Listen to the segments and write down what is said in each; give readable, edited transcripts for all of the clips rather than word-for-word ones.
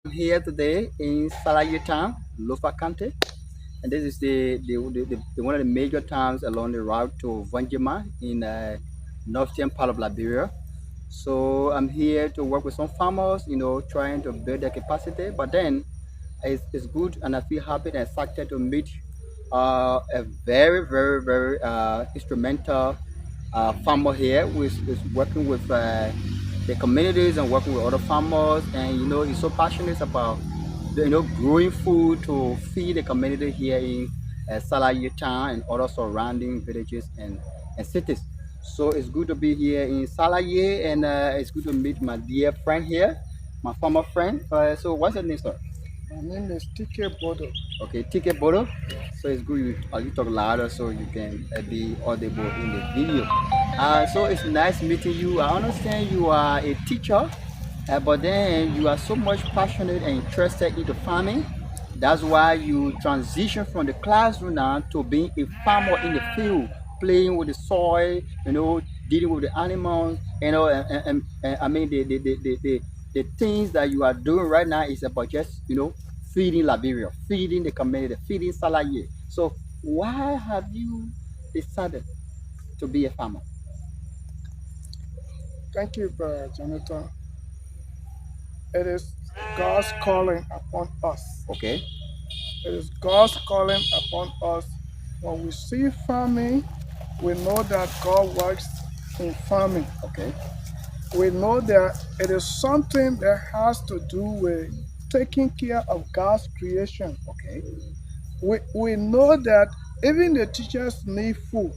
I'm here today in Salaye town, Lofa County, and this is one of the major towns along the route to Vanjima in northern part of Liberia. So I'm here to work with some farmers, trying to build their capacity. But then it's good, and I feel happy and excited to meet a very, very, very instrumental farmer here who is working with the communities and working with other farmers. And he's so passionate about growing food to feed the community here in Salaye town and other surrounding villages and cities. So it's good to be here in Salaye, and it's good to meet my dear friend here, my former friend. So what's your name, sir? My name is TK Bodo. Okay, ticket bottle. So it's good you talk louder so you can be audible in the video. So it's nice meeting you. I understand you are a teacher, but then you are so much passionate and interested into farming. That's why you transition from the classroom now to being a farmer in the field, playing with the soil, dealing with the animals, and I mean the things that you are doing right now is about just feeding Liberia, feeding the community, feeding Salaye. So why have you decided to be a farmer? Thank you, Brother Jonathan. It is God's calling upon us. Okay, It is God's calling upon us. When we see farming, we know that God works in farming. okay, We know that it is something that has to do with taking care of God's creation. okay, We know that even the teachers need food.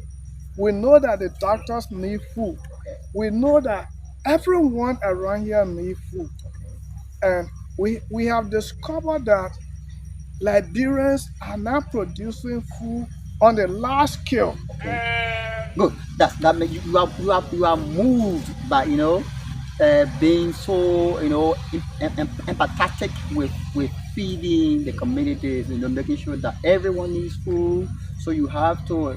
We know that the doctors need food. okay, We know that everyone around here need food. And we have discovered that Liberians are now producing food on a large scale. okay. Good. That makes you are moved by being so empathetic with feeding the communities, making sure that everyone needs food. So you have to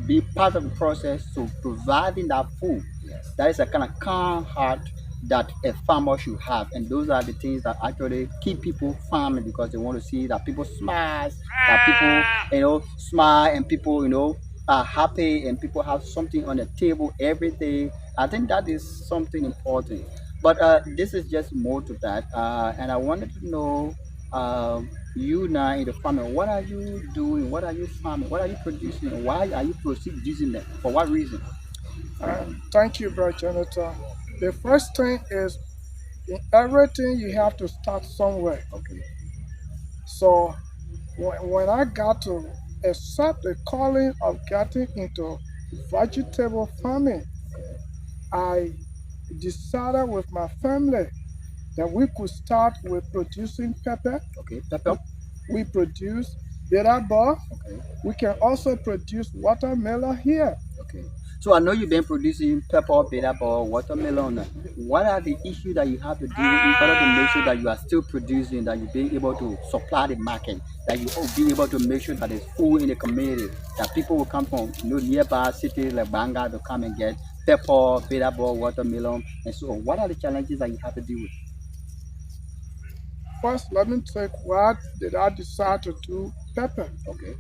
be part of the process to providing that food. Yes. That is a kind of calm heart that a farmer should have, and those are the things that actually keep people farming because they want to see that people smile, that people smile, and people are happy, and people have something on the table every day. I think that is something important. But this is just more to that. And I wanted to know you now in the farming, what are you doing? What are you farming? What are you producing? Why are you producing them? For what reason? Thank you, Brother Jonathan. The first thing is in everything you have to start somewhere. Okay. So when I got to accept the calling of getting into vegetable farming, I decided with my family that we could start with producing pepper. Okay. Pepper. We produce bitter ball. Okay. We can also produce watermelon here. Okay. So I know you've been producing pepper, bitter ball, watermelon. What are the issues that you have to deal with in order to make sure that you are still producing, that you're being able to supply the market, that you will be able to make sure that there's food in the community, that people will come from nearby cities like Banga to come and get pepper, bitter ball, watermelon, and so on. What are the challenges that you have to deal with? First, let me take what did I decide to do pepper. Okay.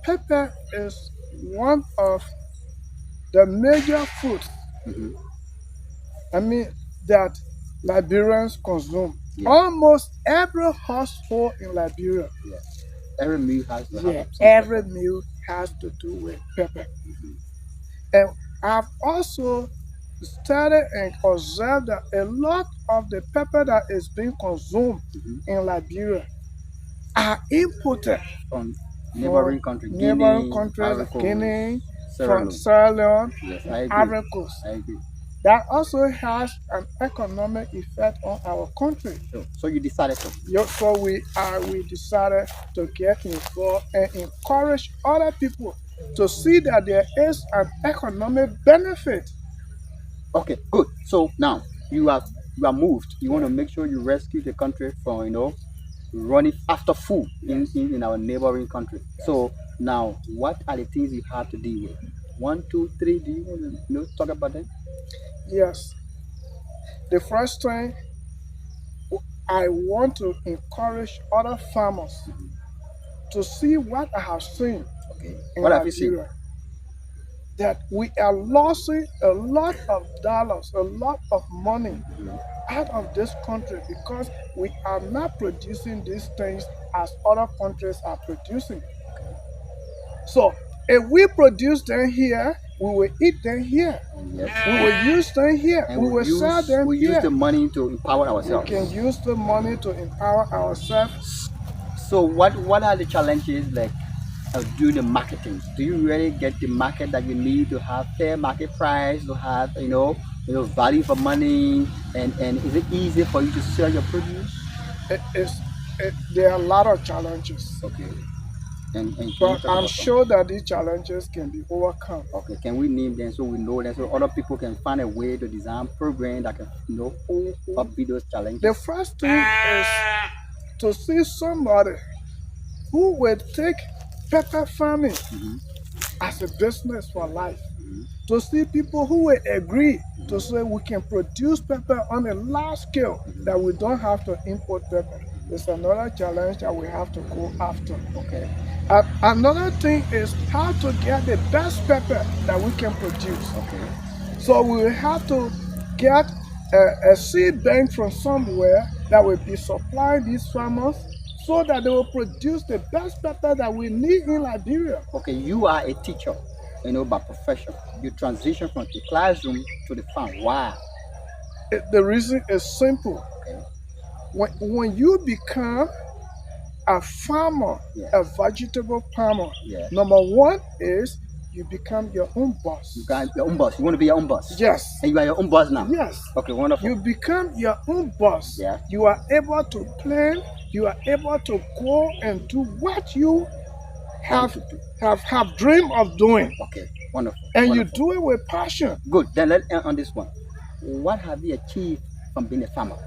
Pepper is one of the major foods, Mm-hmm. I mean, that Liberians consume. Yeah. Almost every household in Liberia, Yeah. Every meal has to yeah, have some every pepper. meal has to do with pepper. Mm-hmm. And I've also studied and observed that a lot of the pepper that is being consumed Mm-hmm. in Liberia are imported From from neighboring country, neighboring Guinea, countries Ivory like Coast, Guinea, Sierra from Leone. Sierra Leone, Yes, and I agree. Ivory Coast. I agree. That also has an economic effect on our country. So you decided to. So we decided to get involved and encourage other people to see that there is an economic benefit. Okay, good. So now you are moved. You want to Yeah. make sure you rescue the country from running after food in, Yes. in our neighboring country. Yes. So now what are the things you have to deal with? One, two, three. Do you want to talk about that? Yes. The first thing I want to encourage other farmers to see what I have seen Okay. in What have you seen? Liberia. That we are losing a lot of dollars, a lot of money out of this country because we are not producing these things as other countries are producing. So if we produce them here, we will eat them here. Yes. We will use them here. And We will sell them we use here. the money to empower We ourselves. can use the money to empower ourselves. So what are the challenges like doing the marketing? Do you really get the market that you need to have fair market price, to have value for money, and is it easy for you to sell your produce? It is, there are a lot of challenges, Okay. And can you but talk I'm about some? sure that these challenges can be overcome. Okay, can we name them so we know them so other people can find a way to design program that can upbeat those The challenges? first thing is to see somebody who will take pepper farming Mhm, as a business for life. mhm, To see people who will agree to say we can produce pepper on a large scale, that we don't have to import pepper. It's another challenge that we have to go after. Okay. Another thing is how to get the best pepper that we can produce. Okay. So we will have to get a seed bank from somewhere that will be supplying these farmers so that they will produce the best pepper that we need in Liberia. Okay, you are a teacher, by profession. You transition from the classroom to the farm. Why? The reason is simple. Okay. When you become a farmer, Yeah. a vegetable farmer, Yeah. number one is you become your own You boss. got your own boss. You want to be your own boss. Yes. And you are your own boss now. Yes. Okay, wonderful. You become your own boss. Yeah. You are able to plan. You are able to go and do what you have dream of doing, Okay, wonderful. and Wonderful. you do it with passion. Good. Then let's end on this one. What have you achieved from being a farmer?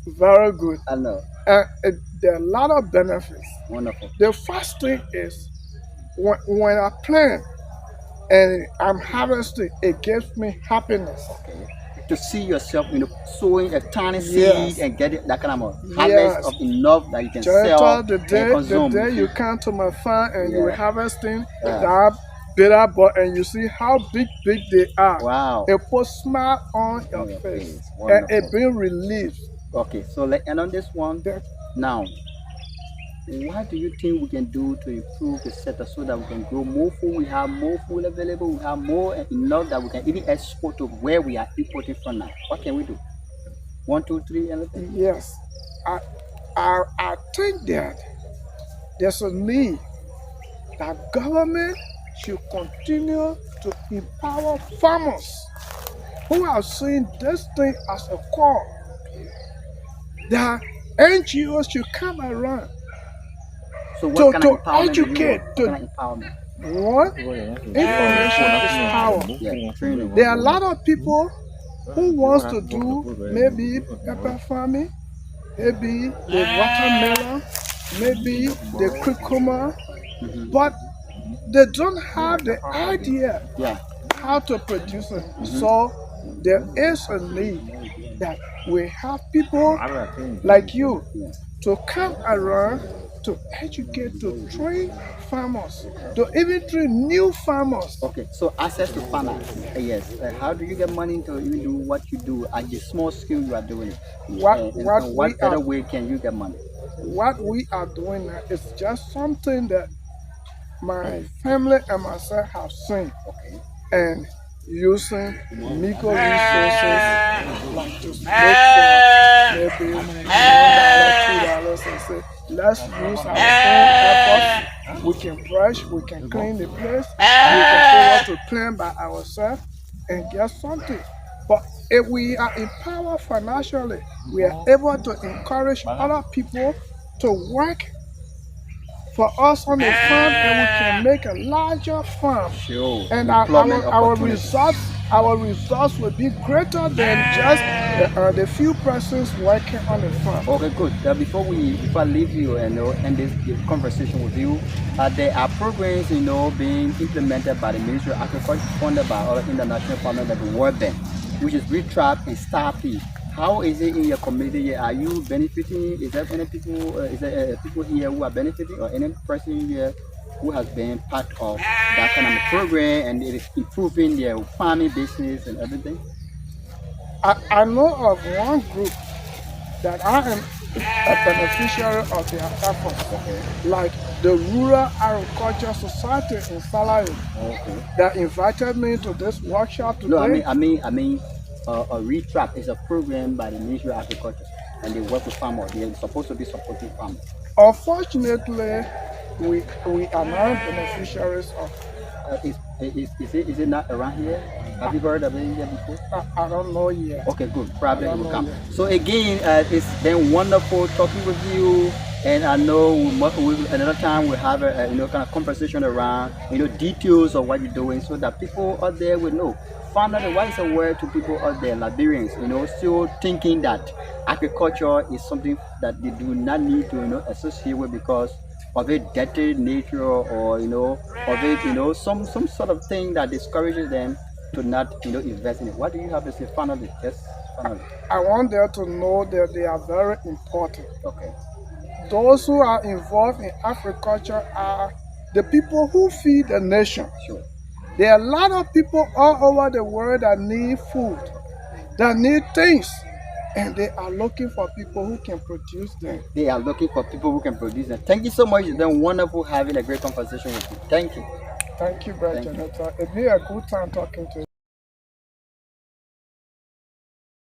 Very good. I know. There are a lot of benefits. Wonderful. The first thing is when I plant and I'm harvesting, it gives me happiness. Okay. To see yourself, sowing a tiny Yes. seed and get it, that kind of a Yes. harvest of enough that you can Gentle, sell the and day consume. you come to my farm and you're Yeah. harvesting Yeah. that bitter bud and you see how big they are. Wow. It puts smile on your your face, face. and it Wonderful. brings relief. Okay, so let's end on this one. That Now, what do you think we can do to improve the sector so that we can grow more food? We have more food available. We have more enough that we can even export to where we are importing from now. What can we do? 1, 2, 3, anything? Yes, I think that there's a need that government should continue to empower farmers who are seeing this thing as a core. That NGOs should come around So what kind of to empowerment do you educate. want? What kind of empowerment? One, information is power. Yeah, training. There are a lot of people who wants to do maybe pepper farming, maybe the watermelon, maybe the cucumber, Mhm. but they don't have the idea Yeah. how to produce it. So there is a need that we have people like you Yeah. to come around to educate, to train farmers, to even train new farmers. Okay, so access to finance. Yes. How do you get money to even do what you do at the small scale you are doing it? And what other way can you get money? What we are doing now is just something that my family and myself have seen, Okay. and using micro resources like to look for maybe $1, $2 and say, let's use our own effort. We can brush, we can clean the place, we can go out to plant by ourselves and get something. But if we are empowered financially, we are able to encourage other people to work for us on the farm, and we can make a larger farm. Sure. And Employment our opportunities. results will be greater than just the few persons working on the farm. Okay, good. Before I leave you and end this conversation with you, there are programs being implemented by the Ministry of Agriculture, funded by other international partners like the World Bank, which is Retrap and Starfeed. How is it in your community here? Are you benefiting? Is there any people? Is there people here who are benefiting, or any person here who has been part of that kind of a program and it is improving their farming business and everything? I know of one group that I am a beneficiary of their efforts, Okay. like the Rural Agriculture Society in Salayo Okay. that invited me to this workshop No, today. a retrap is a program by the Ministry of Agriculture, and they work with farmers. They're supposed to be supporting farmers. Unfortunately, we are not beneficiaries of. Is it not around here? Have you heard of it here before? I don't know yet. Okay, good. Probably I it don't will know come. yet. So again, it's been wonderful talking with you, and I know another time we'll have a kind of conversation around details of what you're doing, so that people out there will know. Finally, what is a word to people out there, Liberians, still thinking that agriculture is something that they do not need to associate with because of a dirty nature, or of it some sort of thing that discourages them to not invest in it. What do you have to say finally? Just finally. I want them to know that they are very important. Okay. Those who are involved in agriculture are the people who feed the nation. Sure. There are a lot of people all over the world that need food, that need things, and they are looking for people who can produce them. They are looking for people who can produce them. Thank you so much. It's been wonderful having a great conversation with you. Thank you. Thank you, Brother Thank you. Jonathan. It'd be a good time talking to you.